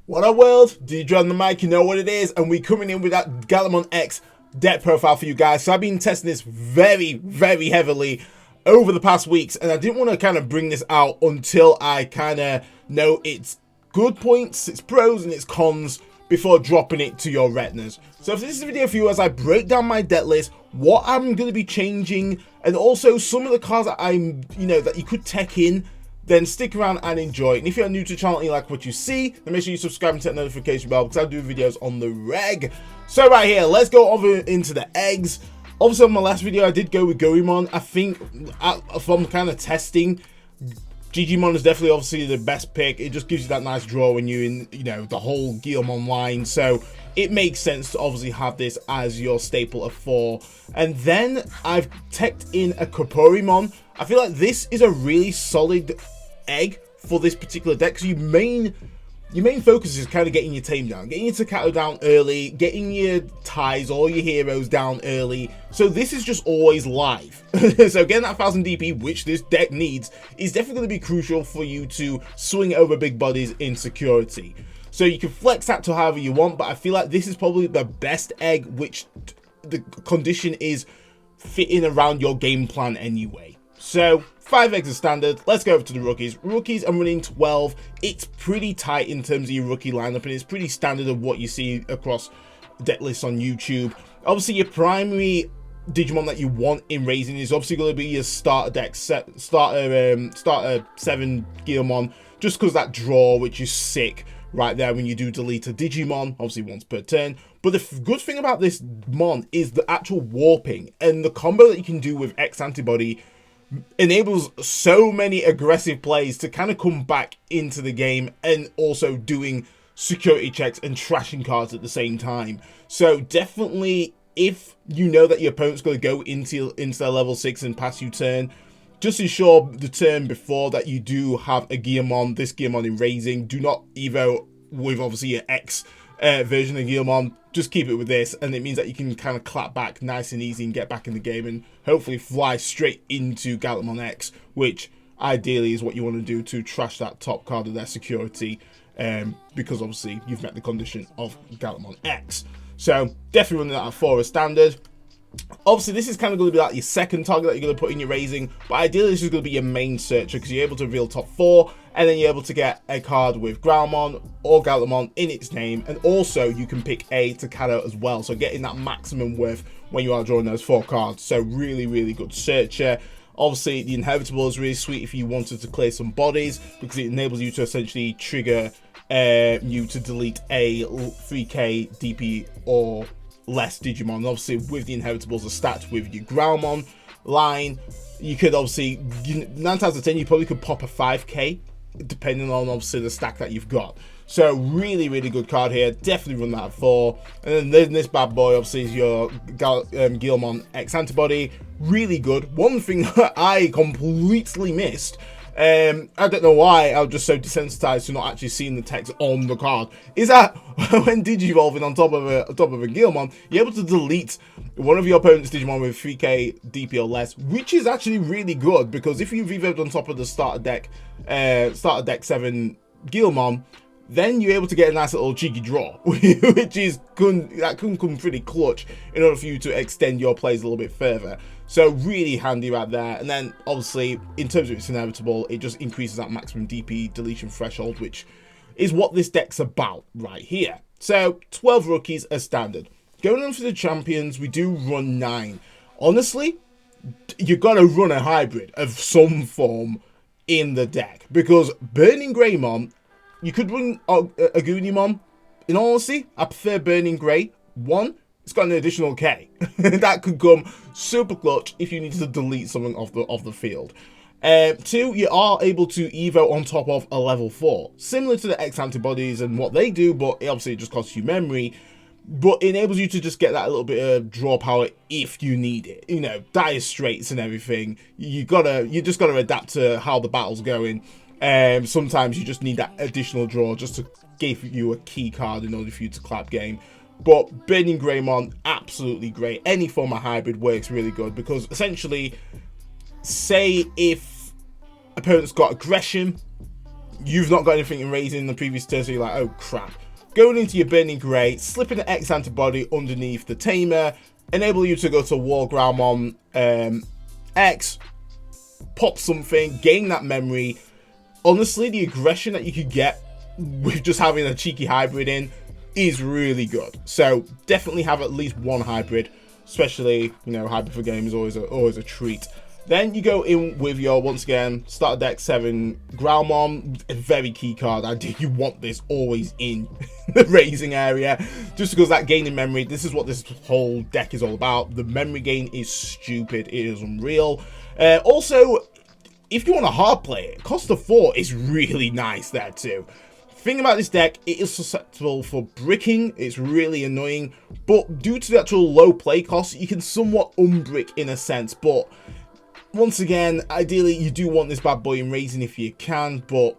What up, world? DJ on the mic, you know what it is, and we're coming in with that Gallantmon X deck profile for you guys. So I've been testing this very heavily over the past weeks, and I didn't want to kind of bring this out until I kind of know its good points, its pros and its cons before dropping it to your retinas. So if this is a video for you as I break down my deck list, what I'm going to be changing, and also some of the cards that that you could tech in, then stick around and enjoy it. And if you're new to the channel and you like what you see, then make sure you subscribe and set the notification bell because I do videos on the reg. So right here, let's go over into the eggs. Obviously on my last video I did go with Goemon. I think from kind of testing, Digimon is definitely obviously the best pick. It just gives you that nice draw when you're in, the whole Gallantmon line. So it makes sense to obviously have this as your staple of 4. And then I've teched in a Koporimon. I feel like this is a really solid egg for this particular deck because your main focus is kind of getting your Tame down, getting your Takato down early, getting your ties, all your heroes down early. So this is just always live. So getting that 1000 DP, which this deck needs, is definitely going to be crucial for you to swing over big bodies in security. So you can flex that to however you want, but I feel like this is probably the best egg, which the condition is fitting around your game plan anyway. So 5 eggs is standard. Let's go over to the rookies. Rookies, I'm running 12. It's pretty tight in terms of your rookie lineup, and it's pretty standard of what you see across deck lists on YouTube. Obviously, your primary Digimon that you want in raising is obviously going to be your starter deck starter 7 Gallantmon, just because that draw, which is sick right there when you do delete a Digimon, obviously once per turn. But the good thing about this Mon is the actual warping, and the combo that you can do with X Antibody enables so many aggressive plays to kind of come back into the game, and also doing security checks and trashing cards at the same time. So definitely, if you know that your opponent's going to go into their level 6 and pass you turn, just ensure the turn before that you do have a Gallantmon, this Gallantmon in raising. Do not evo with obviously your X version of Gallantmon. Just keep it with this, and it means that you can kind of clap back nice and easy and get back in the game and hopefully fly straight into Gallantmon X, which ideally is what you want to do to trash that top card of their security, because obviously you've met the condition of Gallantmon X. So definitely running that at 4 as standard. Obviously, this is kind of going to be like your second target that you're going to put in your raising, but ideally this is going to be your main searcher because you're able to reveal top 4, and then you're able to get a card with Groundmon or Gallantmon in its name, and also you can pick a Takato as well, so getting that maximum worth when you are drawing those 4 cards. So really good searcher. Obviously, the Inevitable is really sweet if you wanted to clear some bodies, because it enables you to essentially trigger you to delete a 3k DP or less Digimon. Obviously, with the Inevitables are stacked with your Groundmon line, you could obviously, 9 times out of 10, you probably could pop a 5k depending on obviously the stack that you've got. So really good card here. Definitely run that at 4. And then this bad boy obviously is your Gallantmon X Antibody. Really good. One thing that I completely missed, I don't know why, I was just so desensitized to not actually seeing the text on the card, is that when Digivolving on top of a Gallantmon, you're able to delete one of your opponent's Digimon with 3k DP or less, which is actually really good, because if you've evoed on top of the starter deck 7 Gallantmon, then you're able to get a nice little cheeky draw, which is that can come pretty clutch in order for you to extend your plays a little bit further. So really handy right there. And then obviously in terms of its Inevitable, it just increases that maximum DP deletion threshold, which is what this deck's about right here. So 12 rookies as standard. Going on for the champions, we do run 9. Honestly, you got to run a hybrid of some form in the deck, because Burning Greymon, you could run a Goemon. In all honesty, I prefer Burning Grey. 1, it's got an additional K. That could come super clutch if you need to delete something off the field. 2, you are able to evo on top of a level 4. Similar to the X Antibodies and what they do, but obviously it just costs you memory. But it enables you to just get that little bit of draw power if you need it. Dire Straits and everything. You just gotta adapt to how the battle's going. Sometimes you just need that additional draw just to give you a key card in order for you to clap game. But Burning Greymon, absolutely great. Any form of hybrid works really good, because essentially, say if opponent's got aggression, you've not got anything in raising in the previous turn, so you're like, oh crap. Going into your Burning Grey, slipping an X antibody underneath the Tamer, enable you to go to War Growlmon X, pop something, gain that memory. Honestly, the aggression that you could get with just having a cheeky hybrid in is really good. So definitely have at least one hybrid, especially, you know, hybrid for game is always a treat. Then you go in with your, once again, starter deck 7 Growlmon, a very key card. You want this always in the raising area, just because that gaining memory, this is what this whole deck is all about. The memory gain is stupid, it is unreal. Also, if you want to hard play it, cost of 4 is really nice there too. Thing about this deck, it is susceptible for bricking. It's really annoying, but due to the actual low play cost, you can somewhat unbrick in a sense. But once again, ideally you do want this bad boy in raising if you can, but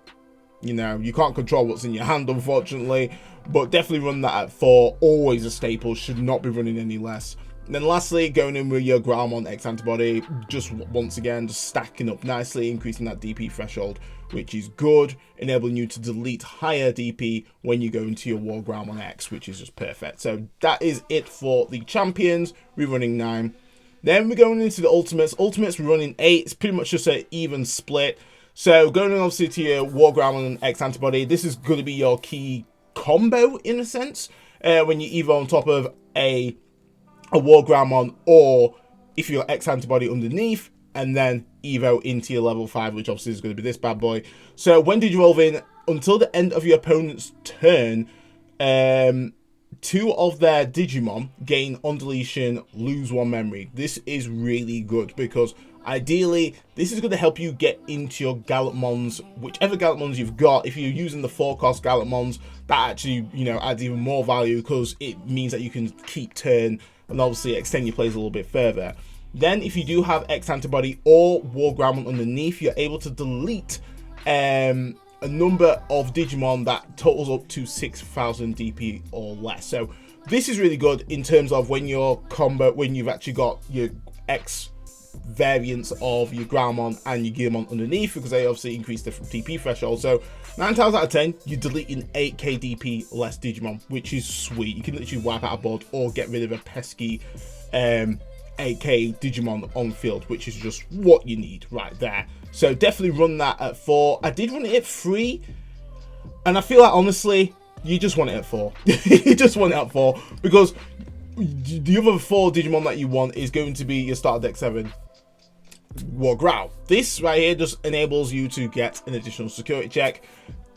you know, you can't control what's in your hand, unfortunately. But definitely run that at 4, always a staple, should not be running any less. And then lastly, going in with your Growlmon X antibody, just once again, just stacking up nicely, increasing that DP threshold, which is good, enabling you to delete higher DP when you go into your War Growlmon X, which is just perfect. So that is it for the champions. We're running 9. Then we're going into the ultimates. Ultimates, we're running 8. It's pretty much just an even split. So going in obviously to your War Growlmon X antibody, this is going to be your key combo in a sense, when you either on top of a War Growlmon, or if you're X antibody underneath, and then Evo into your level 5, which obviously is going to be this bad boy. So when Digivolve in, until the end of your opponent's turn, 2 of their Digimon gain on deletion, lose 1 memory. This is really good because ideally this is going to help you get into your Gallantmons, whichever Gallantmons you've got. If you're using the 4-cost Gallantmons, that actually, you know, adds even more value because it means that you can keep turn and obviously extend your plays a little bit further. Then if you do have X antibody or War Growlmon underneath, you're able to delete a number of Digimon that totals up to 6,000 DP or less. So this is really good in terms of when your combo, when you've actually got your X variants of your Growlmon and your Gearmon underneath, because they obviously increase the DP threshold. So 9 times out of 10, you're deleting 8k DP less Digimon, which is sweet. You can literally wipe out a board or get rid of a pesky 8k Digimon on field, which is just what you need right there. So definitely run that at 4. I did run it at 3, and I feel like honestly you just want it at 4. You just want it at 4 because the other 4 Digimon that you want is going to be your starter deck 7 War Growl. This right here just enables you to get an additional security check.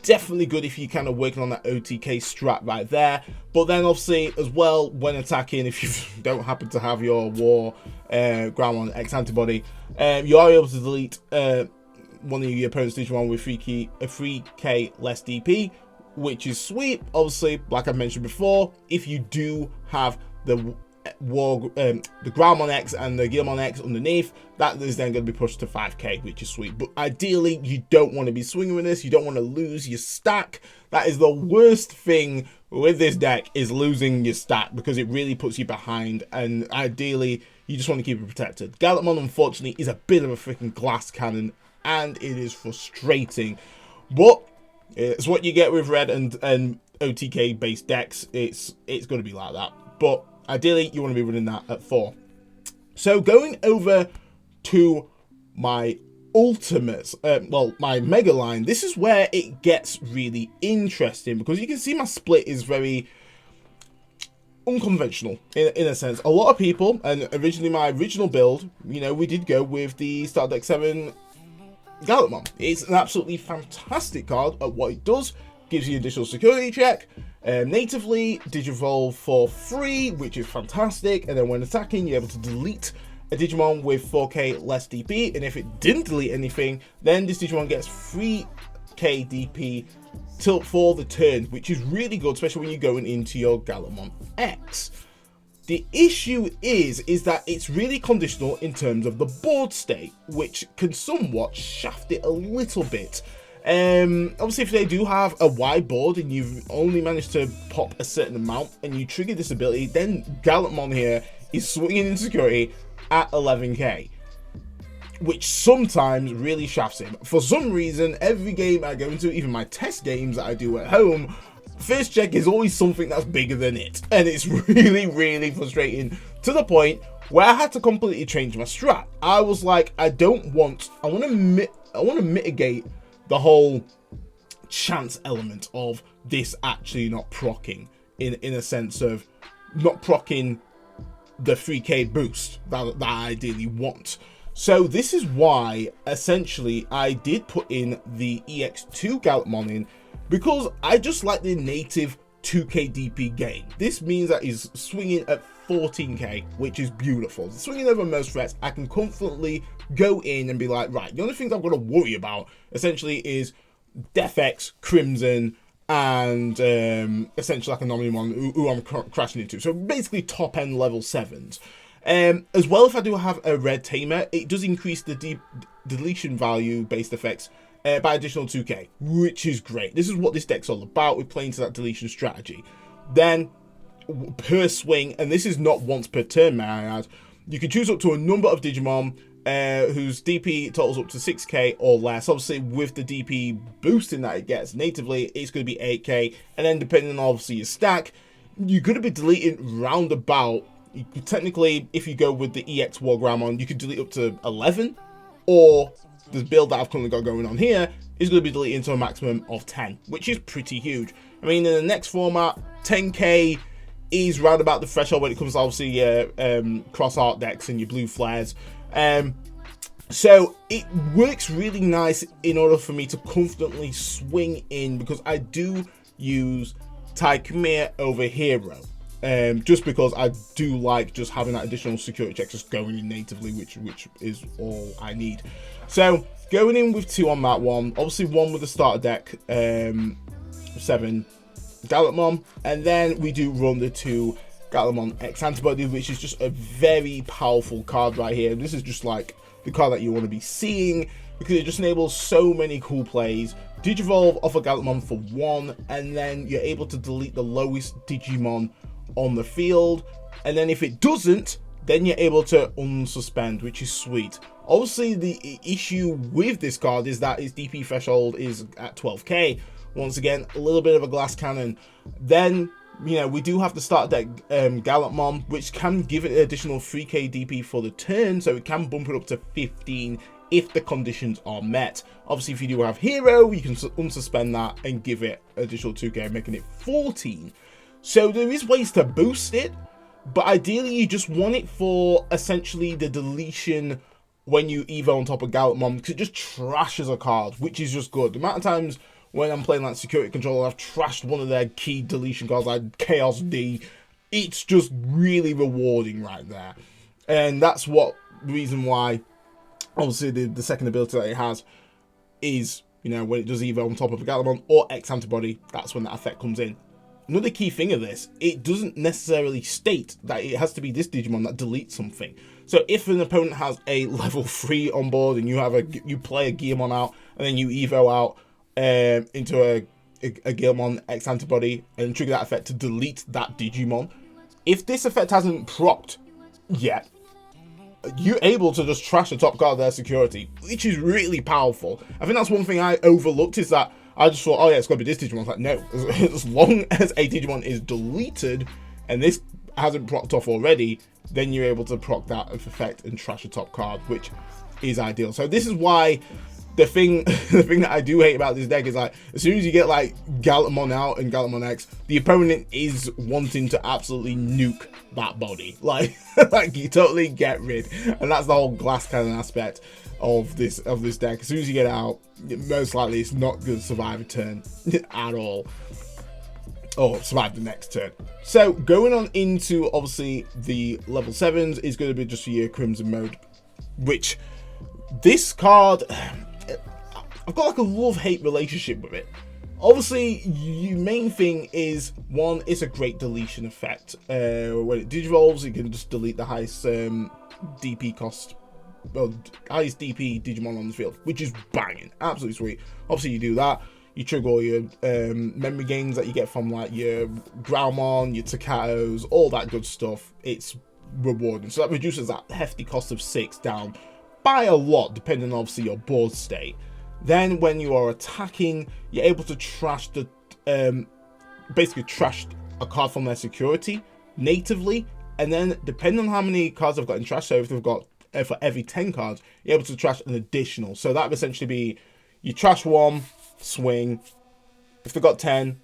Definitely good if you're kind of working on that OTK strat right there. But then obviously as well, when attacking, if you don't happen to have your War Growlmon X antibody, you are able to delete one of your opponent's Digimon with 3k less DP, which is sweet. Obviously, like I mentioned before, if you do have the Growlmon X and the Gearmon X underneath, that is then going to be pushed to 5k, which is sweet. But ideally you don't want to be swinging with this. You don't want to lose your stack. That is the worst thing with this deck, is losing your stack, because it really puts you behind, and ideally you just want to keep it protected. Gallantmon unfortunately is a bit of a freaking glass cannon, and it is frustrating, but it's what you get with red and OTK based decks. It's going to be like that, but ideally you want to be running that at 4. So going over to my ultimates, well, my mega line, this is where it gets really interesting, because you can see my split is very unconventional in a sense. A lot of people, and originally my original build, you know, we did go with the starter deck 7 Gallantmon. It's an absolutely fantastic card at what it does. Gives you additional security check, natively Digivolve for free, which is fantastic. And then when attacking, you're able to delete a Digimon with 4k less DP, and if it didn't delete anything, then this Digimon gets 3k DP for the turn, which is really good, especially when you're going into your Gallantmon X. The issue is that it's really conditional in terms of the board state, which can somewhat shaft it a little bit. Obviously, if they do have a wide board and you've only managed to pop a certain amount and you trigger this ability, then Gallantmon here is swinging in security at 11k. which sometimes really shafts him. For some reason, every game I go into, even my test games that I do at home, first check is always something that's bigger than it, and it's really, really frustrating, to the point where I had to completely change my strat. I was like, I want to mitigate the whole chance element of this actually not proccing, in a sense of not proccing the 3k boost that I ideally want. So this is why essentially I did put in the EX2 Gallantmon in, because I just like the native 2k DP gain. This means that he's swinging at 14k, which is beautiful. Swinging over most threats, I can confidently go in and be like, right, the only things I've got to worry about essentially is Defx, Crimson, and essentially like Anomalymon who I'm crashing into. So basically top end level 7s. As well, if I do have a red Tamer, it does increase the deletion value based effects by additional 2k, which is great. This is what this deck's all about. We're playing to that deletion strategy. Then per swing, and this is not once per turn, may I add, you can choose up to a number of Digimon whose DP totals up to 6k or less. Obviously, with the DP boosting that it gets natively, it's going to be 8k, and then depending on obviously your stack, you're going to be deleting roundabout. Technically, if you go with the EX War Gramon, you could delete up to 11, or the build that I've currently got going on here is going to be deleting to a maximum of 10, which is pretty huge. I mean, in the next format, 10k is round about the threshold when it comes to obviously your cross art decks and your blue flares. So it works really nice in order for me to confidently swing in, because I do use Tamer over Hero. Just because I do like just having that additional security check just going in natively, which is all I need. So going in with 2 on that one, obviously 1 with the starter deck, 7 Gallantmon, and then we do run the 2 Gallantmon X Antibody, which is just a very powerful card right here. This is just like the card that you want to be seeing, because it just enables so many cool plays. Digivolve off a Gallantmon for 1, and then you're able to delete the lowest Digimon on the field, and then if it doesn't, then you're able to unsuspend, which is sweet. Obviously, the issue with this card is that its DP threshold is at 12k. Once again, a little bit of a glass cannon. Then, you know, we do have the start deck Gallantmon, which can give it an additional 3k DP for the turn, so it can bump it up to 15 if the conditions are met. Obviously, if you do have Hero, you can unsuspend that and give it additional 2k, making it 14. So there is ways to boost it, but ideally you just want it for essentially the deletion when you evo on top of Gallantmon, because it just trashes a card, which is just good. The amount of times when I'm playing like Security Control, I've trashed one of their key deletion cards like Chaos D. It's just really rewarding right there. And that's what reason why, obviously, the second ability that it has is, you know, when it does evo on top of a Gallantmon or X Antibody, that's when that effect comes in. Another key thing of this, it doesn't necessarily state that it has to be this Digimon that deletes something. So if an opponent has a level 3 on board and you play a Gearmon out and then you evo out into a Gearmon X Antibody and trigger that effect to delete that Digimon, if this effect hasn't procced yet, you're able to just trash the top card of their security, which is really powerful. I think that's one thing I overlooked, is that I just thought, oh yeah, it's got to be this Digimon. I was like, no, as long as a Digimon is deleted and this hasn't procced off already, then you're able to proc that effect and trash a top card, which is ideal. So this is why the thing that I do hate about this deck is, like, as soon as you get like Gallantmon out and Gallantmon X, the opponent is wanting to absolutely nuke that body. Like you totally get rid, and that's the whole glass cannon aspect of this deck. As soon as you get it out, most likely it's not going to survive a turn at all, or survive the next turn. So going on into obviously the level 7s is going to be just your Crimson mode, which this card, I've got like a love-hate relationship with it. Obviously, your main thing is, one, it's a great deletion effect. When it digivolves, you can just delete the highest DP cost, well, highest DP Digimon on the field, which is banging, absolutely sweet. Obviously, you do that, you trigger all your memory gains that you get from like your Groundmon, your Takatos, all that good stuff. It's rewarding. So that reduces that hefty cost of 6 down by a lot, depending on obviously your board state. Then when you are attacking, you're able to trash the basically trash a card from their security natively, and then depending on how many cards I've got in trash, so if they've got for every 10 cards, you're able to trash an additional. So that would essentially be you trash one, swing. If they've got 10,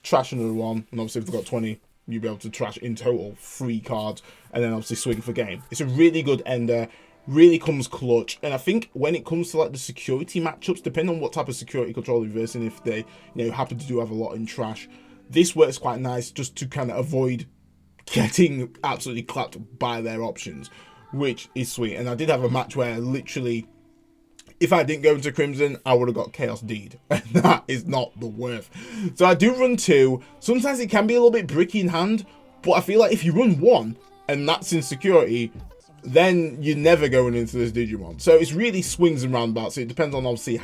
trash another one, and obviously if they've got 20, you'll be able to trash in total 3 cards, and then obviously swing for game. It's a really good ender. Really comes clutch, and I think when it comes to like the security matchups, depending on what type of security control you're versing, if they happen to have a lot in trash, this works quite nice just to kind of avoid getting absolutely clapped by their options, which is sweet. And I did have a match where literally, if I didn't go into Crimson, I would have got Chaos Deed, and that is not the worth. So I do run 2. Sometimes it can be a little bit bricky in hand, but I feel like if you run 1 and that's in security, then you're never going into this Digimon. So it's really swings and roundabouts. It depends on obviously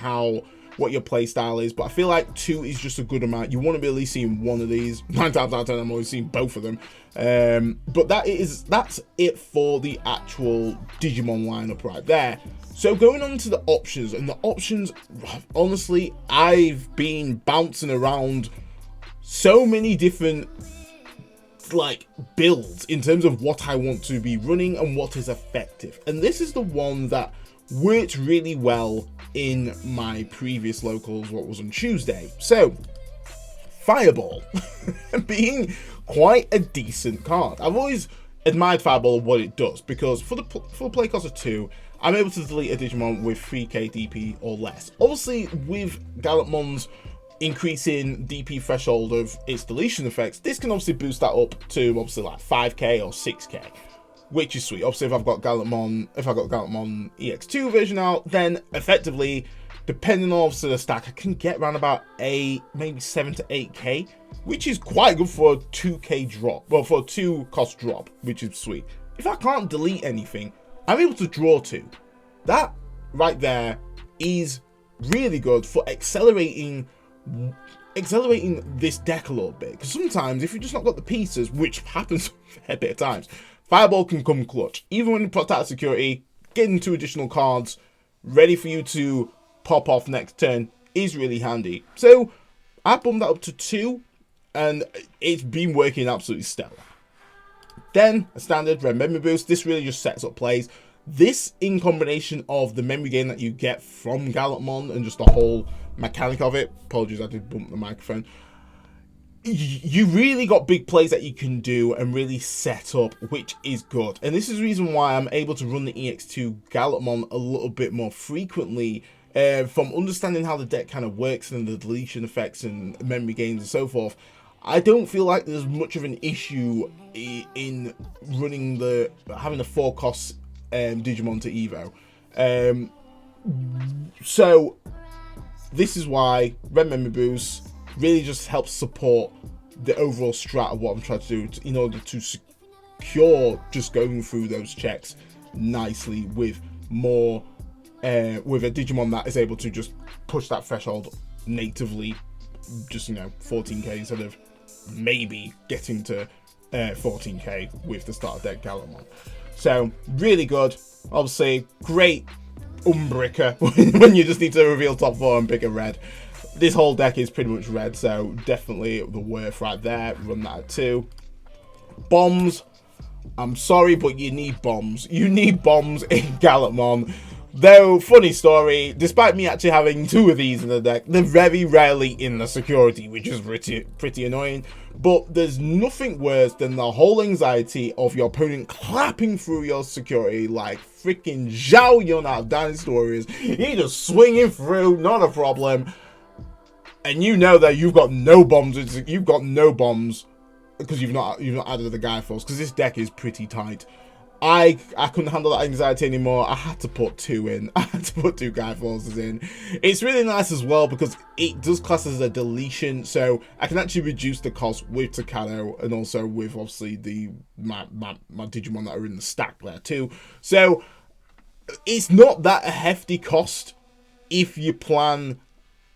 what your play style is, but I feel like 2 is just a good amount. You want to be at least seeing 1 of these. 9 times out of 10 I'm always seeing both of them. But that's it for the actual Digimon lineup right there. So going on to the options, and the options, honestly, I've been bouncing around so many different like builds in terms of what I want to be running and what is effective, and this is the one that worked really well in my previous locals, what was on Tuesday. So Fireball being quite a decent card. I've always admired Fireball and what it does, because for the play cost of 2, I'm able to delete a Digimon with 3k DP or less. Obviously with Gallantmon's increasing DP threshold of its deletion effects, this can obviously boost that up to obviously like 5k or 6k, which is sweet. Obviously if I've got Gallantmon EX2 version out, then effectively, depending on obviously the stack, I can get around about maybe 7 to 8k, which is quite good for a 2k drop, well, for a 2 cost drop, which is sweet. If I can't delete anything, I'm able to draw 2. That right there is really good for accelerating this deck a little bit, because sometimes if you've just not got the pieces, which happens a bit of times, Fireball can come clutch. Even when you put out security, getting 2 additional cards ready for you to pop off next turn is really handy. So I bumped that up to 2, and it's been working absolutely stellar. Then a standard red memory boost. This really just sets up plays. This, in combination of the memory gain that you get from Gallantmon and just the whole mechanic of it, apologies I did bump the microphone, you really got big plays that you can do and really set up, which is good. And this is the reason why I'm able to run the EX2 Gallantmon a little bit more frequently, from understanding how the deck kind of works and the deletion effects and memory gains and so forth. I don't feel like there's much of an issue in running having a 4 cost Digimon to Evo. So this is why red memory boost really just helps support the overall strat of what I'm trying to do in order to secure just going through those checks nicely with more with a Digimon that is able to just push that threshold natively, just 14k instead of maybe getting to 14k with the starter deck Gallantmon. So really good. Obviously great Umbricker when you just need to reveal top 4 and pick a red. This whole deck is pretty much red, so definitely the worth right there. Run that at 2. Bombs. I'm sorry, but you need bombs. You need bombs in Gallantmon. Though, funny story, despite me actually having 2 of these in the deck, they're very rarely in the security, which is pretty annoying. But there's nothing worse than the whole anxiety of your opponent clapping through your security like freaking Zhao Yun out of Dynasty Warriors. He just swinging through, not a problem. And you know that you've got no bombs. You've got no bombs because you've not added the Guy Force, because this deck is pretty tight. I couldn't handle that anxiety anymore. I had to put 2 in. I had to put 2 Guy Forces in. It's really nice as well because it does class as a deletion, so I can actually reduce the cost with Takano and also with obviously my Digimon that are in the stack there too. So it's not that a hefty cost if you plan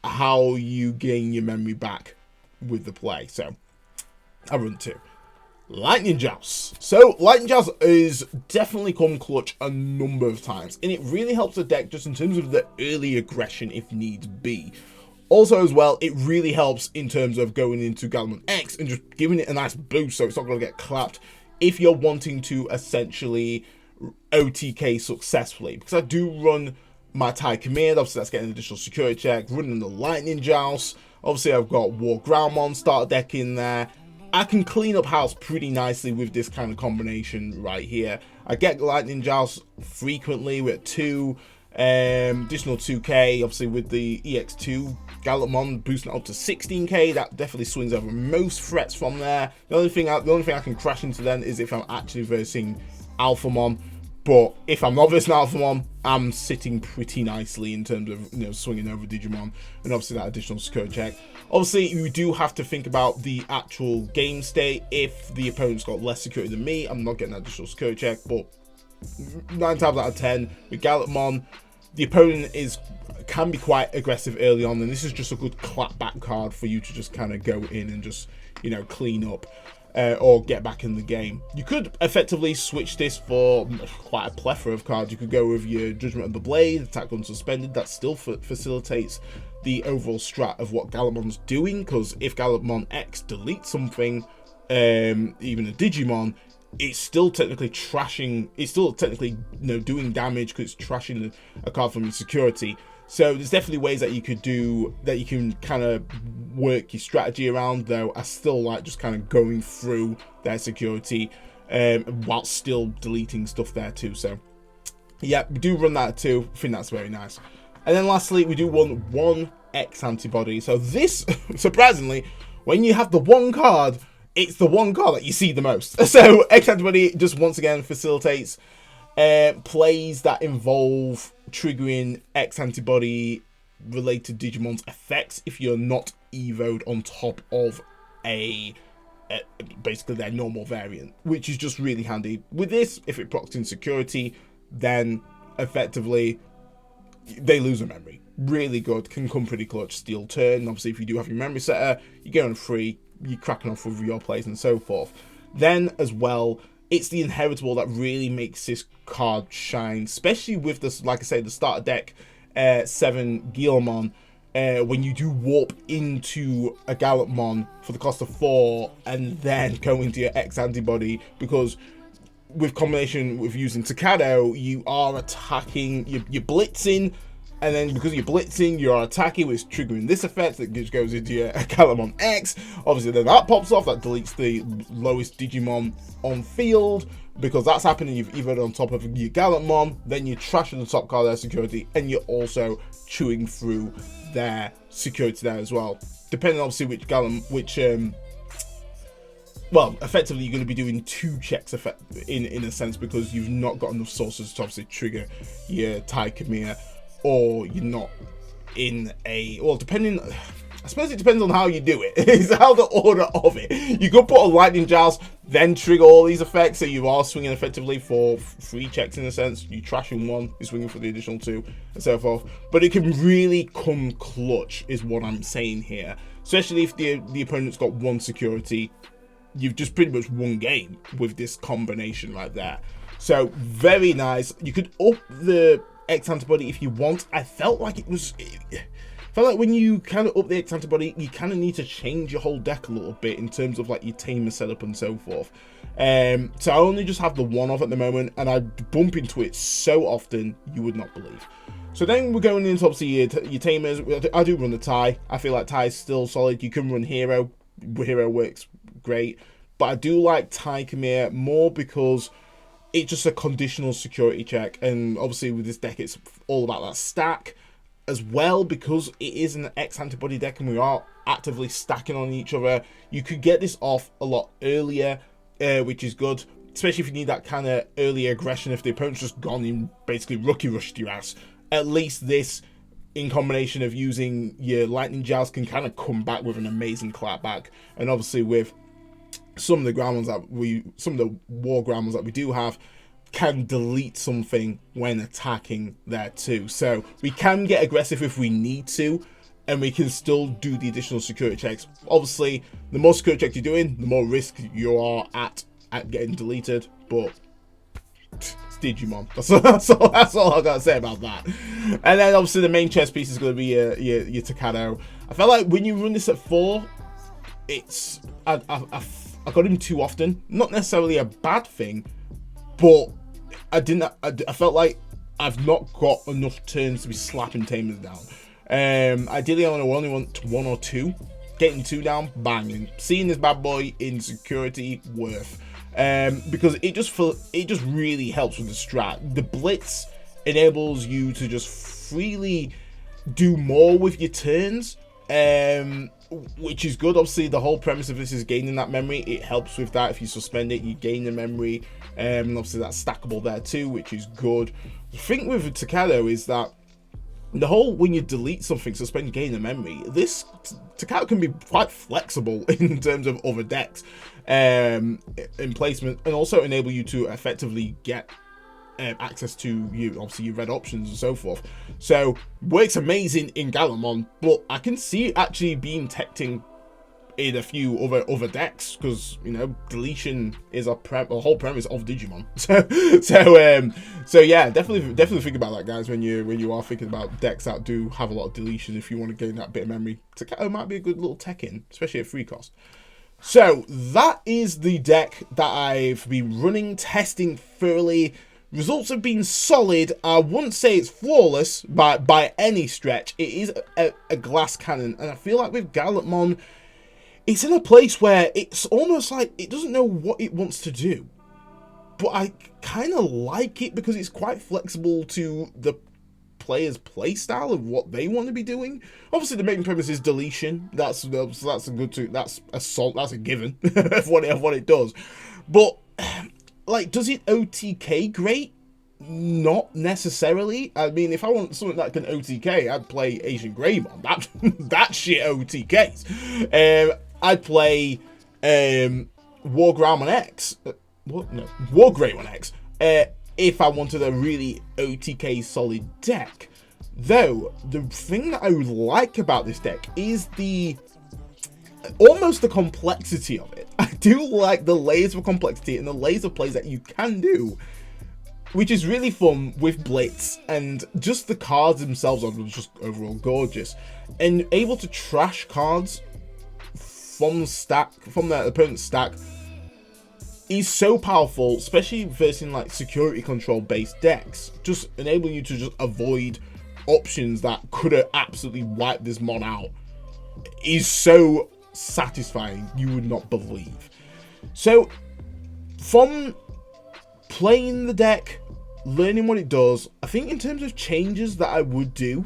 how you gain your memory back with the play. So I run 2. Lightning Joust. So Lightning Joust is definitely come clutch a number of times, and it really helps the deck just in terms of the early aggression if needs be. Also as well, it really helps in terms of going into Gallantmon X and just giving it a nice boost so it's not going to get clapped if you're wanting to essentially OTK successfully. Because I do run my Tamer, obviously that's getting an additional security check, running the Lightning Joust. Obviously I've got War Groundmon starter deck in there. I can clean up house pretty nicely with this kind of combination right here. I get Lightning Joust frequently with 2, additional 2k, obviously with the EX2 Gallantmon boosting up to 16k. That definitely swings over most threats from there. The only thing I can crash into then is if I'm actually versing Alphamon. But if I'm not versing Alphamon, I'm sitting pretty nicely in terms of, you know, swinging over Digimon, and obviously that additional security check. Obviously, you do have to think about the actual game state. If the opponent's got less security than me, I'm not getting that additional security check. But 9 times out of 10 with Gallantmon, the opponent can be quite aggressive early on, and this is just a good clapback card for you to just kind of go in and just, you know, clean up. Or get back in the game. You could effectively switch this for quite a plethora of cards. You could go with your Judgment of the Blade, Attack Unsuspended. That still facilitates the overall strat of what Gallantmon's doing, because if Gallantmon X deletes something, even a Digimon, it's still technically trashing, it's still technically, you know, doing damage because it's trashing a card from your security. So there's definitely ways that you could do, that you can kind of work your strategy around, though I still like just kind of going through their security while still deleting stuff there too. So yeah, we do run that too. I think that's very nice. And then lastly, we do run one X antibody. So this, surprisingly, when you have the one card, it's the one card that you see the most. So X antibody just once again facilitates plays that involve triggering X antibody related Digimon's effects if you're not evoed on top of basically their normal variant, which is just really handy. With this, if it procs in security, then effectively they lose a memory. Really good, can come pretty clutch, steal turn. Obviously, if you do have your memory setter, you get on free, you're cracking off with your plays and so forth. Then as well, it's the inheritable that really makes this card shine, especially with this, like I say, the starter deck 7 Guilmon. When you do warp into a Gallantmon for the cost of 4 and then go into your X antibody, because with combination with using Staccato, you are attacking, you're blitzing, and then because you're blitzing, you're attacking, which is triggering this effect that just goes into your Gallantmon X. Obviously, then that pops off, that deletes the lowest Digimon on field. Because that's happening, you've evoed on top of your Gallantmon, then you're trashing the top card of their security, and you're also chewing through their security there as well. Depending obviously well, effectively you're going to be doing 2 checks in a sense, because you've not got enough sources to obviously trigger your Tamer, or you're not in a, well, depending, I suppose it depends on how you do it. It's how the order of it. You could put a Lightning Joust, then trigger all these effects, so you are swinging effectively for 3 checks in a sense. You trashing 1, you're swinging for the additional 2, and so forth. But it can really come clutch, is what I'm saying here. Especially if the opponent's got 1 security, you've just pretty much won game with this combination right there. So very nice. You could up the X antibody if you want. I felt like when you kind of up the X antibody, you kind of need to change your whole deck a little bit in terms of like your Tamer setup and so forth. So I only just have the one off at the moment, and I bump into it so often you would not believe. So then we're going into obviously your Tamers. I do run the Tie. I feel like Tie is still solid. You can run Hero. Hero works great, but I do like Tamer more because it's just a conditional security check, and obviously with this deck it's all about that stack as well, because it is an X antibody deck and we are actively stacking on each other. You could get this off a lot earlier, which is good, especially if you need that kind of early aggression. If the opponent's just gone and basically rookie rushed your ass, at least this in combination of using your Lightning Joust can kind of come back with an amazing clapback. And obviously with some of the War Groundmons that we do have, can delete something when attacking there too. So we can get aggressive if we need to, and we can still do the additional security checks. Obviously, the more security checks you're doing, the more risk you are at getting deleted, but it's Digimon. That's all I gotta say about that. And then obviously the main chess piece is going to be your Takado. I felt like when you run this at 4, it's I got him too often. Not necessarily a bad thing, but I felt like I've not got enough turns to be slapping Tamers down. Ideally, I only want 1 or 2. Getting 2 down, banging. Seeing this bad boy in security, worth. Because it just really helps with the strat. The blitz enables you to just freely do more with your turns, which is good. Obviously, the whole premise of this is gaining that memory. It helps with that. If you suspend it, you gain the memory, and obviously that's stackable there too, which is good. The thing with Takado is that the whole, when you delete something, suspend, gain the memory, this Takado can be quite flexible in terms of other decks in placement, and also enable you to effectively get access to obviously your red options and so forth. So works amazing in Gallantmon, but I can see it actually being teching in a few other decks, because deletion is a whole premise of Digimon. So yeah, definitely think about that, guys, when you are thinking about decks that do have a lot of deletion. If you want to gain that bit of memory, Takado might be a good little tech in, especially at free cost. So that is the deck that I've been running, testing thoroughly. Results have been solid. I wouldn't say it's flawless by any stretch. It is a glass cannon, and I feel like with Gallantmon, it's in a place where it's almost like it doesn't know what it wants to do. But I kind of like it because it's quite flexible to the player's play style of what they want to be doing. Obviously, the main premise is deletion. That's a given of what it does. But like, does it OTK great? Not necessarily. I mean, if I want something that can OTK, I'd play Asian Greymon. That shit OTKs. I'd play War Greymon X. War Greymon X. If I wanted a really OTK solid deck. Though the thing that I would like about this deck is almost the complexity of it. I do like the layers of complexity and the layers of plays that you can do, which is really fun with Blitz, and just the cards themselves are just overall gorgeous, and able to trash cards from the opponent's stack is so powerful, especially versus like security control based decks. Just enabling you to just avoid options that could have absolutely wiped this mod out is so satisfying, you would not believe. So from playing the deck, learning what it does, I think in terms of changes that I would do,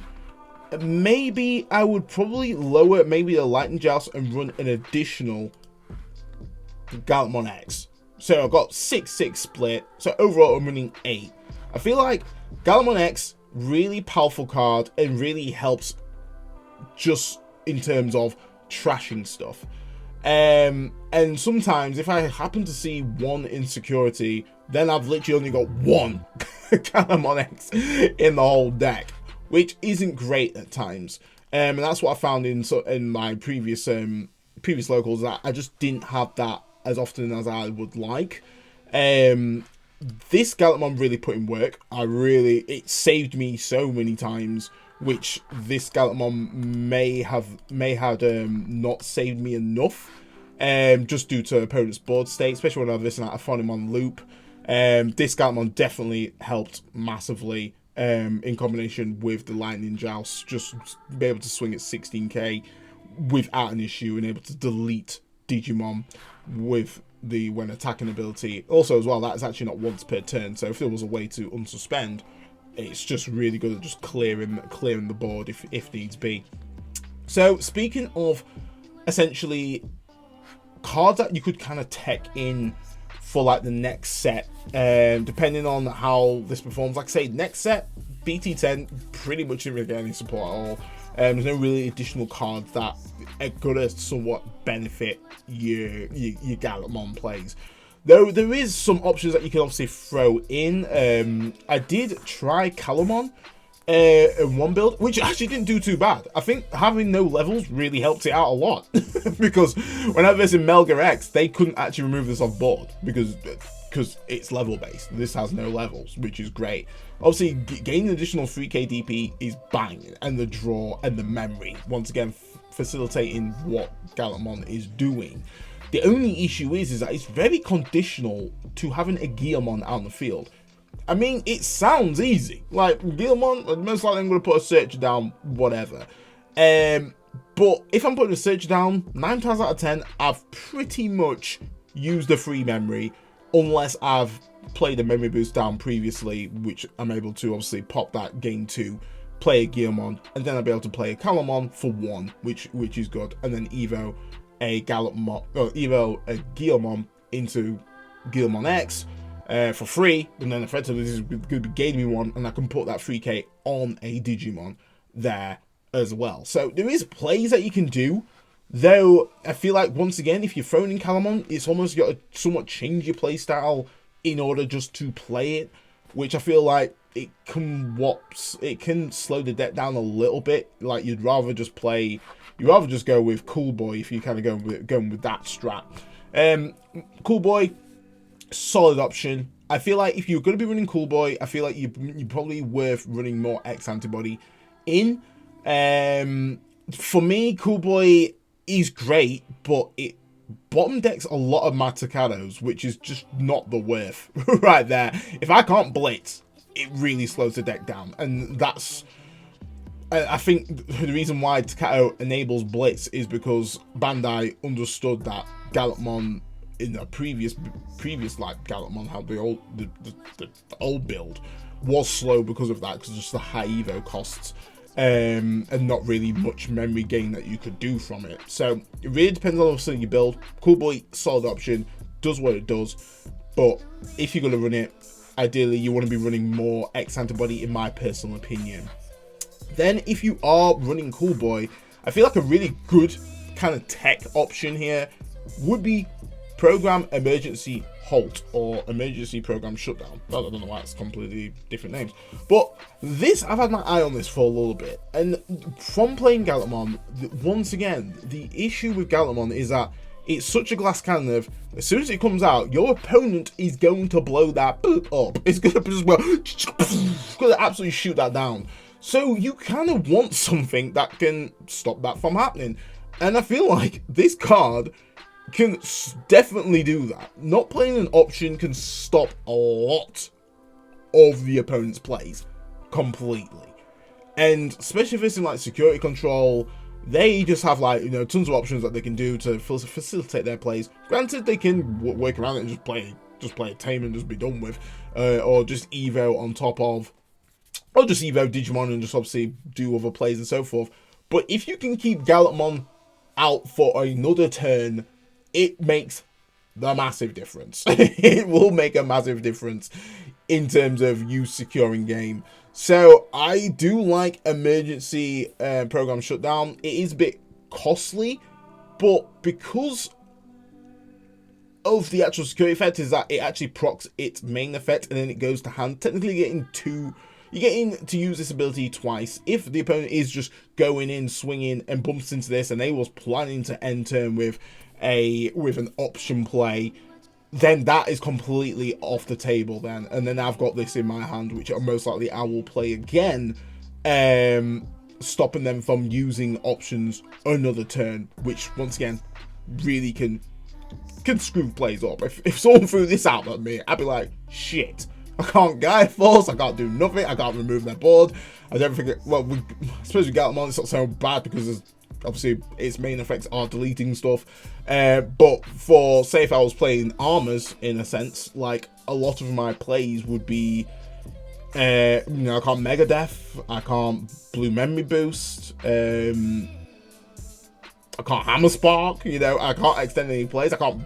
maybe I would probably lower maybe the Lightning Joust and run an additional Gallantmon X. So I've got 6-6 split, so overall I'm running 8. I feel like Gallantmon X, really powerful card, and really helps just in terms of trashing stuff. And sometimes if I happen to see one insecurity, then I've literally only got one Gallantmon X in the whole deck, which isn't great at times. And that's what I found in my previous locals, that I just didn't have that as often as I would like. This Gallantmon really put in work. It saved me so many times, which this Gallantmon may have not saved me enough, just due to opponent's board state, especially when I listen I found him on loop. This Gallantmon definitely helped massively in combination with the Lightning Joust, just be able to swing at 16k without an issue, and able to delete Digimon with the when attacking ability. Also as well, that's actually not once per turn, so if there was a way to unsuspend, it's just really good at just clearing the board if needs be. So speaking of essentially cards that you could kind of tech in for like the next set, depending on how this performs. Like I say, next set BT10 pretty much didn't really get any support at all. There's no really additional cards that are gonna somewhat benefit your Gallantmon plays. Though there is some options that you can obviously throw in. I did try Calumon, in one build, which actually didn't do too bad. I think having no levels really helped it out a lot because when I was in Melga X, they couldn't actually remove this off board because it's level based. This has no levels, which is great. Obviously, gaining additional 3k DP is bang, and the draw and the memory once again facilitating what Gallantmon is doing. The only issue is that it's very conditional to having a Gearmon out in the field. I mean, it sounds easy. Like, Digimon, most likely I'm going to put a search down, whatever. But if I'm putting a search down, 9 times out of 10, I've pretty much used the free memory, unless I've played a memory boost down previously, which I'm able to obviously pop that gain 2, play a Gearmon, and then I'll be able to play a Gallantmon for 1, which is good, and then Evo a Gearmon into Gallantmon X. For free, and then effectively this is going to be gaining me 1, and I can put that 3k on a Digimon there as well. So there is plays that you can do, though I feel like once again, if you're throwing in Gallantmon, it's almost got to somewhat change your play style in order just to play it, which I feel like it can slow the deck down a little bit. Like you'd rather just go with Cool Boy if you kind of going with that strat. Cool Boy, solid option. I feel like if you're going to be running Cool Boy, I feel like you're probably worth running more X antibody in. For me, Cool Boy is great, but it bottom decks a lot of my Takados, which is just not the worth right there. If I can't blitz, it really slows the deck down, and that's, I think the reason why Takado enables blitz is because Bandai understood that Gallantmon in the previous like Gallantmon had the old build was slow because of that, because just the high evo costs and not really much memory gain that you could do from it. So it really depends on obviously your build. Cool Boy, solid option, does what it does, but if you're going to run it, ideally you want to be running more X antibody, in my personal opinion. Then if you are running Cool Boy, I feel like a really good kind of tech option here would be Program Emergency Halt or Emergency Program Shutdown. I don't know why it's completely different names, but this, I've had my eye on this for a little bit, and from playing Gallantmon, once again, the issue with Gallantmon is that it's such a glass cannon of, as soon as it comes out, your opponent is going to blow that up. It's going to just going to absolutely shoot that down. So you kind of want something that can stop that from happening, and I feel like this card can definitely do that. Not playing an option can stop a lot of the opponent's plays completely, and especially if it's in like security control, they just have like, you know, tons of options that they can do to facilitate their plays. Granted, they can work around it and just play a Tamer and just be done with, or just Evo on top of, or just Evo Digimon and just obviously do other plays and so forth. But if you can keep Gallantmon out for another turn, it makes the massive difference. It will make a massive difference in terms of you securing game. So I do like Emergency Program Shutdown. It is a bit costly, but because of the actual security effect is that it actually procs its main effect and then it goes to hand. Technically you're getting to use this ability twice. If the opponent is just going in, swinging, and bumps into this, and they was planning to end turn with an option play, then that is completely off the table then. And then I've got this in my hand, which most likely I will play again, stopping them from using options another turn, which once again really can screw plays up. If someone threw this out at me, I'd be like, shit, I can't Gaia Force, I can't do nothing, I can't remove their board. I don't think, well, I suppose with Gallantmon it's not so bad because obviously its main effects are deleting stuff, but for, say if I was playing armors in a sense, like a lot of my plays would be, you know, I can't Mega Death, I can't Blue Memory Boost, I can't Hammer Spark, you know, I can't extend any plays, I can't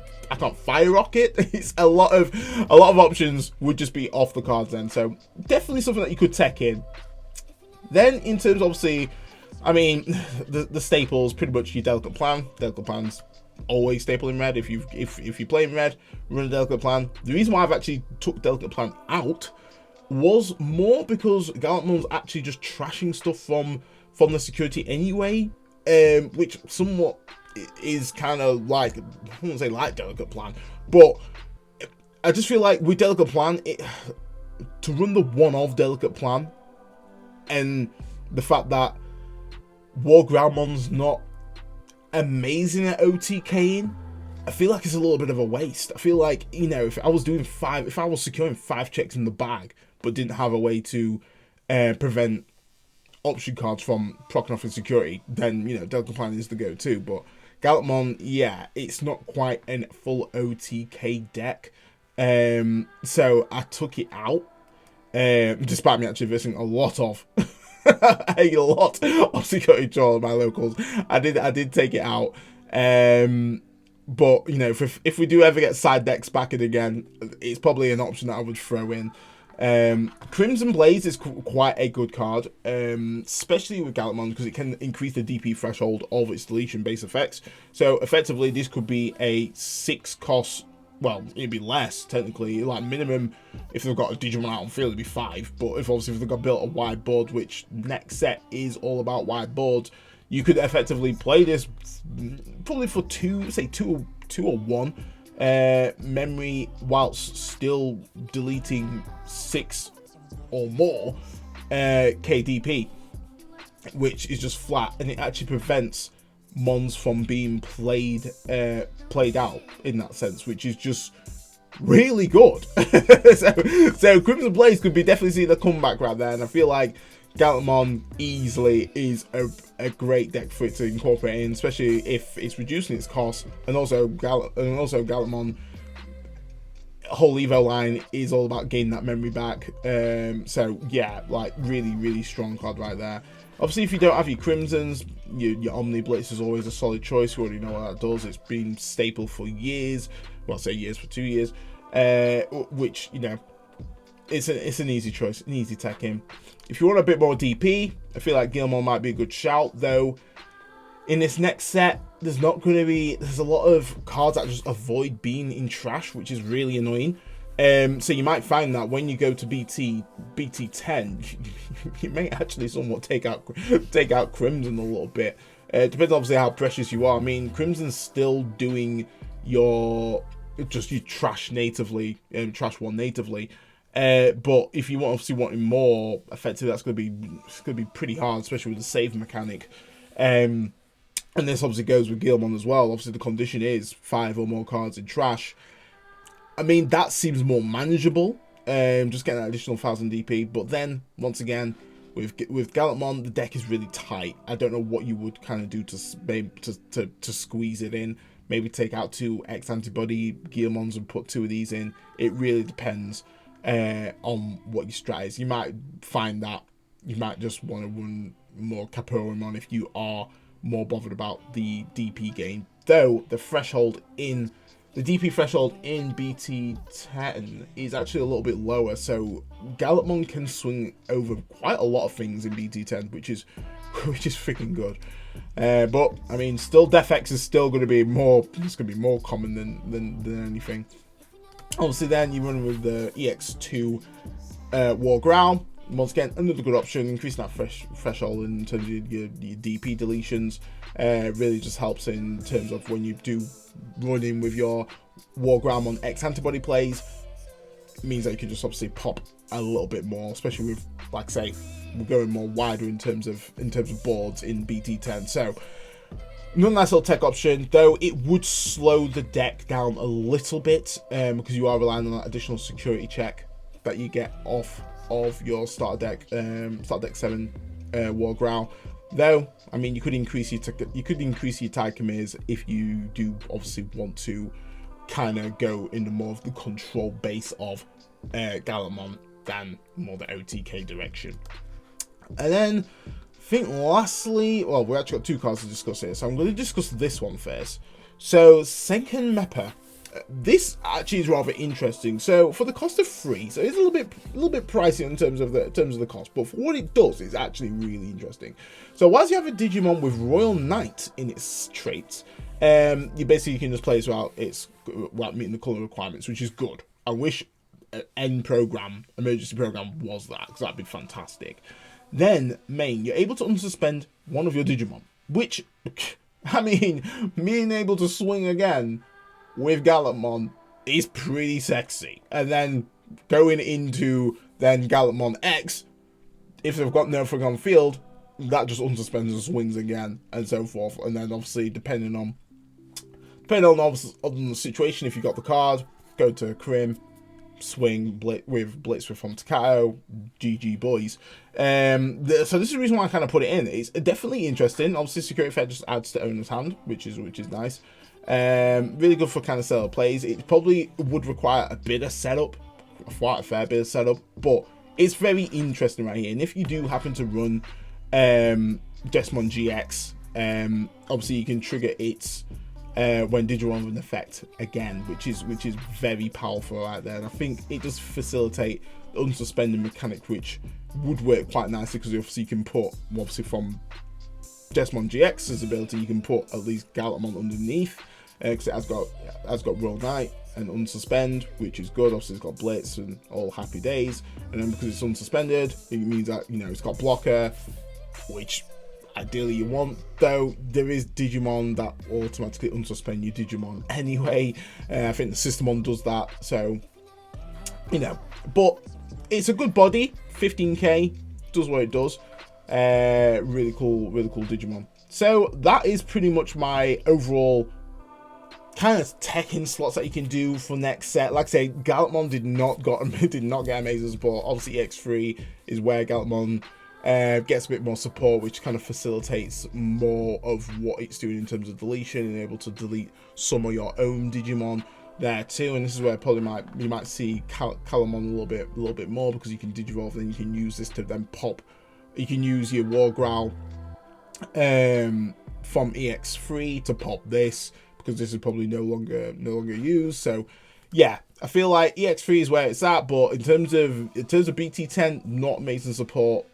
Fire Rocket. It's a lot of options would just be off the cards then. So definitely something that you could tech in. Then in terms of, obviously, I mean, the staples, pretty much your Delicate Plan. Delicate Plan's always staple in red. If you play in red, run a Delicate Plan. The reason why I've actually took Delicate Plan out was more because Gallantmon's actually just trashing stuff from the security anyway, which somewhat is kind of like, I wouldn't say like Delicate Plan, but I just feel like with Delicate Plan, to run the one of Delicate Plan, and the fact that War Groundmon's not amazing at OTKing, I feel like it's a little bit of a waste. I feel like, you know, if I was securing 5 checks in the bag, but didn't have a way to prevent option cards from proccing off in security, then, you know, Delicate Plan is the go-to. But Gallantmon, yeah, it's not quite a full OTK deck. So I took it out, despite me actually versing a lot of security troll in my locals. I did take it out. But, you know, if we do ever get side decks back in again, it's probably an option that I would throw in. Crimson Blaze is quite a good card, especially with Gallantmon, because it can increase the DP threshold of its deletion base effects. So effectively, this could be a 6 cost. Well, it'd be less technically. Like minimum, if they've got a Digimon out on field, it'd be 5. But if they've got built a wide board, which next set is all about wide boards, you could effectively play this probably for 2 or 1 memory, whilst still deleting 6 or more KDP, which is just flat, and it actually prevents mons from being played out in that sense, which is just really good. so Crimson Blaze could be definitely see the comeback right there, and I feel like Gallantmon easily is a great deck for it to incorporate in, especially if it's reducing its cost, and also Gallantmon whole Evo line is all about gaining that memory back. So yeah, like really strong card right there. Obviously, if you don't have your Crimsons, your Omni Blitz is always a solid choice. You already know what that does. It's been staple for years. Well, I'll say years, for 2 years. Which, you know, it's an easy choice, an easy tech in. If you want a bit more DP, I feel like Gallantmon might be a good shout, though. In this next set, there's a lot of cards that just avoid being in trash, which is really annoying. So you might find that when you go to BT10, you may actually somewhat take out Crimson a little bit. Depends obviously how precious you are. I mean, Crimson's still doing your trash natively, trash one natively. But if you obviously wanting more effective, it's gonna be pretty hard, especially with the save mechanic. And this obviously goes with Gallantmon as well. Obviously, the condition is 5 or more cards in trash. I mean, that seems more manageable, just getting that additional 1000 DP. But then, once again, with Gallantmon, the deck is really tight. I don't know what you would kind of do to squeeze it in. Maybe take out 2 X antibody Gallantmons and put 2 of these in. It really depends on what your strat is. You might find that you might just want to run more Capoeimon if you are more bothered about the DP gain. Though the DP threshold in BT10 is actually a little bit lower, so Gallantmon can swing over quite a lot of things in BT10, which is freaking good. But I mean, still DefX is still going to be more. It's going to be more common than anything. Obviously, then you run with the EX2 War Growl. Once again, another good option, increasing that threshold in terms of your DP deletions. Really just helps in terms of when you do run in with your War Groundmon X antibody plays. It means that you can just obviously pop a little bit more, especially with, like I say, we're going more wider in terms of boards in BT10. So another nice little tech option, though it would slow the deck down a little bit, because you are relying on that additional security check that you get off of your starter deck 7 War Growl. Though, I mean, you could increase your Tide Chimers if you do obviously want to kind of go into more of the control base of Gallantmon than more the OTK direction. And then I think lastly, well, we actually got 2 cards to discuss here, so I'm going to discuss this one first. So Senken Meppa. This actually is rather interesting. So for the cost of 3, so it's a little bit pricey in terms of the cost, but for what it does, it's actually really interesting. So whilst you have a Digimon with Royal Knight in its traits, you can just play as well. It's meeting the color requirements, which is good. I wish end program, emergency program was that, because that'd be fantastic. Then, main, you're able to unsuspend one of your Digimon, which, I mean, being able to swing again with Gallantmon is pretty sexy. And then going into then Gallantmon X, if they've got nothing on field, that just unsuspends and swings again, and so forth. And then obviously, depending on the situation, if you got the card, go to Krim, swing with Blitz from Takao, GG boys. So this is the reason why I kind of put it in. It's definitely interesting. Obviously, Security Effect just adds to owner's hand, which is nice. Really good for kind of setup plays. It probably would require a bit of setup, quite a fair bit of setup, but it's very interesting right here. And if you do happen to run Digimon GX, obviously you can trigger its when Digimon's in effect again, which is very powerful right there. And I think it does facilitate the unsuspending mechanic, which would work quite nicely, because obviously you can put, obviously from Digimon GX's ability, you can put at least Gallantmon underneath, because it has got Roll Knight and unsuspend, which is good. Obviously it's got Blitz and all happy days, and then because it's unsuspended, it means that, you know, it's got blocker, which ideally you want, though there is Digimon that automatically unsuspend your Digimon anyway. I think the Systemon does that, so, you know, but it's a good body. 15k does what it does. Really cool Digimon. So that is pretty much my overall kind of tech-in slots that you can do for next set. Like I say, Gallantmon did not get amazing support. Obviously EX3 is where Gallantmon gets a bit more support, which kind of facilitates more of what it's doing in terms of deletion, and able to delete some of your own Digimon there too. And this is where probably you might see Gallantmon a little bit more, because you can Digivolve, and then you can use this to then pop. You can use your War Growl from EX3 to pop this, because this is probably no longer used. So yeah, I feel like EX3 is where it's at, but in terms of BT10, not amazing support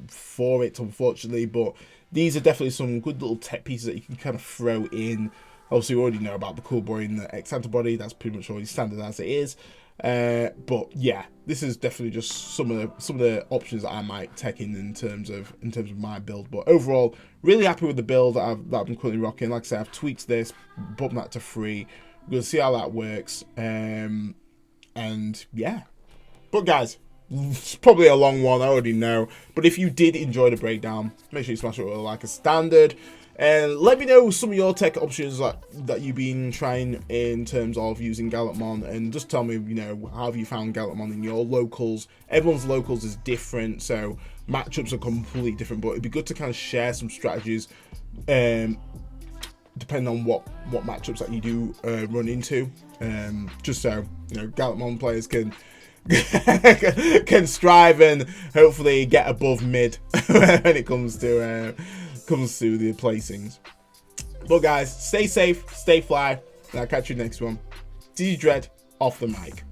for it, unfortunately. But these are definitely some good little tech pieces that you can kind of throw in. Obviously, we already know about the Cool Boy and the X antibody. That's pretty much already standard as it is. But yeah, this is definitely just some of the options that I might take in terms of my build. But overall, really happy with the build that I'm currently rocking. Like I said, I've tweaked this, bumped that to 3. We're gonna see how that works. And yeah, but guys, it's probably a long one, I already know. But if you did enjoy the breakdown, make sure you smash it with a like, a standard. And let me know some of your tech options that you've been trying in terms of using Gallantmon, and just tell me, you know, how have you found Gallantmon in your locals. Everyone's locals is different, so matchups are completely different, but it'd be good to kind of share some strategies depending on what matchups that you do run into, just so, you know, Gallantmon players can strive and hopefully get above mid when it comes to the placings. But guys, stay safe, stay fly, and I'll catch you next one. Digidread off the mic.